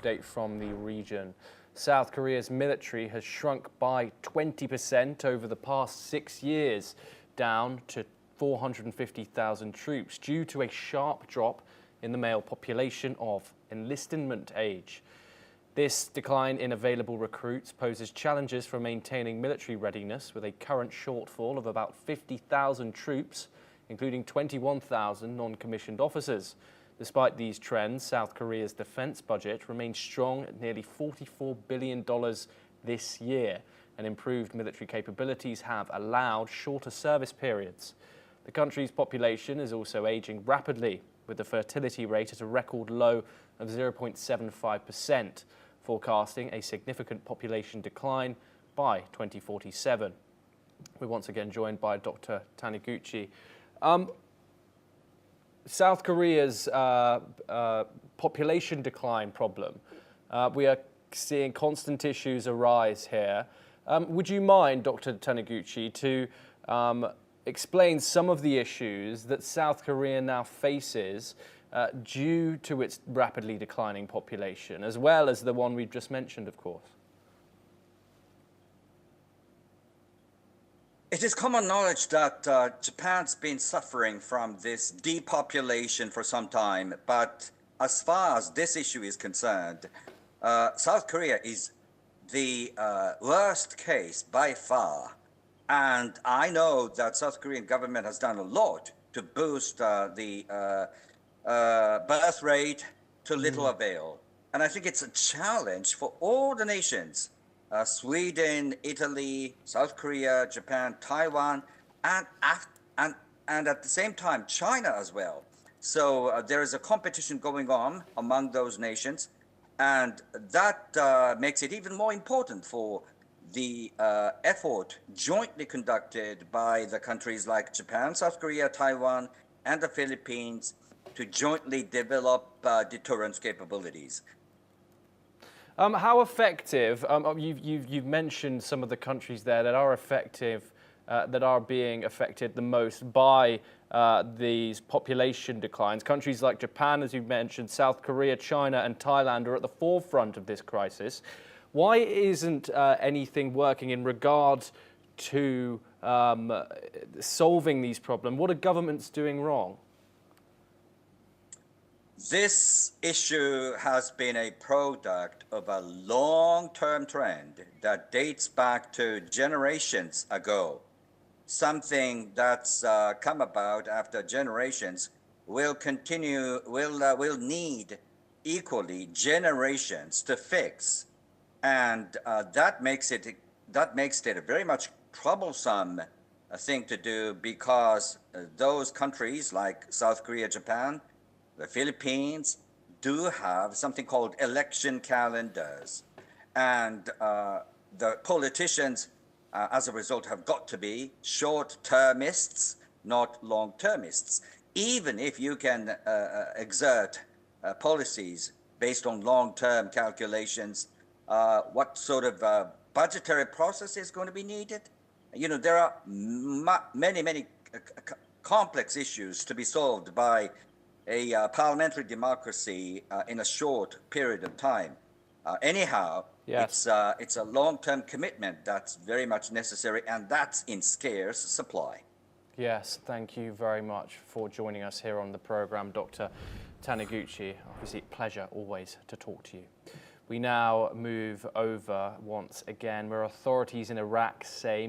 update from the region. South Korea's military has shrunk by 20% over the past 6 years, down to 450,000 troops, due to a sharp drop in the male population of enlistment age. This decline in available recruits poses challenges for maintaining military readiness, with a current shortfall of about 50,000 troops, including 21,000 non-commissioned officers. Despite these trends, South Korea's defense budget remains strong at nearly $44 billion this year, and improved military capabilities have allowed shorter service periods. The country's population is also aging rapidly, with the fertility rate at a record low of 0.75%, forecasting a significant population decline by 2047. We're once again joined by Dr. Taniguchi. South Korea's population decline problem. We are seeing constant issues arise here. Would you mind, Dr. Taniguchi, to explain some of the issues that South Korea now faces due to its rapidly declining population, as well as the one we've just mentioned, of course? It is common knowledge that Japan's been suffering from this depopulation for some time, but as far as this issue is concerned, South Korea is the worst case by far. And I know that South Korean government has done a lot to boost the birth rate to little avail. And I think it's a challenge for all the nations, Sweden, Italy, South Korea, Japan, Taiwan, and at the same time, China as well. So there is a competition going on among those nations, and that makes it even more important for the effort jointly conducted by the countries like Japan, South Korea, Taiwan, and the Philippines to jointly develop deterrence capabilities. How effective, you've mentioned some of the countries there that are effective, that are being affected the most by these population declines. Countries like Japan, as you've mentioned, South Korea, China and Thailand are at the forefront of this crisis. Why isn't anything working in regard to solving these problems? What are governments doing wrong? This issue has been a product of a long-term trend that dates back to generations ago. Something that's come about after generations will need equally generations to fix, and that makes it a very much troublesome thing to do, because those countries like South Korea, Japan, the Philippines do have something called election calendars, and the politicians, as a result, have got to be short-termists, not long-termists. Even if you can exert policies based on long-term calculations, what sort of budgetary process is going to be needed? You know, there are many complex issues to be solved by a parliamentary democracy in a short period of time. Anyhow, yes, it's a long-term commitment that's very much necessary, and that's in scarce supply. Yes, thank you very much for joining us here on the program, Dr. Taniguchi. Obviously, a pleasure always to talk to you. We now move over once again, where authorities in Iraq say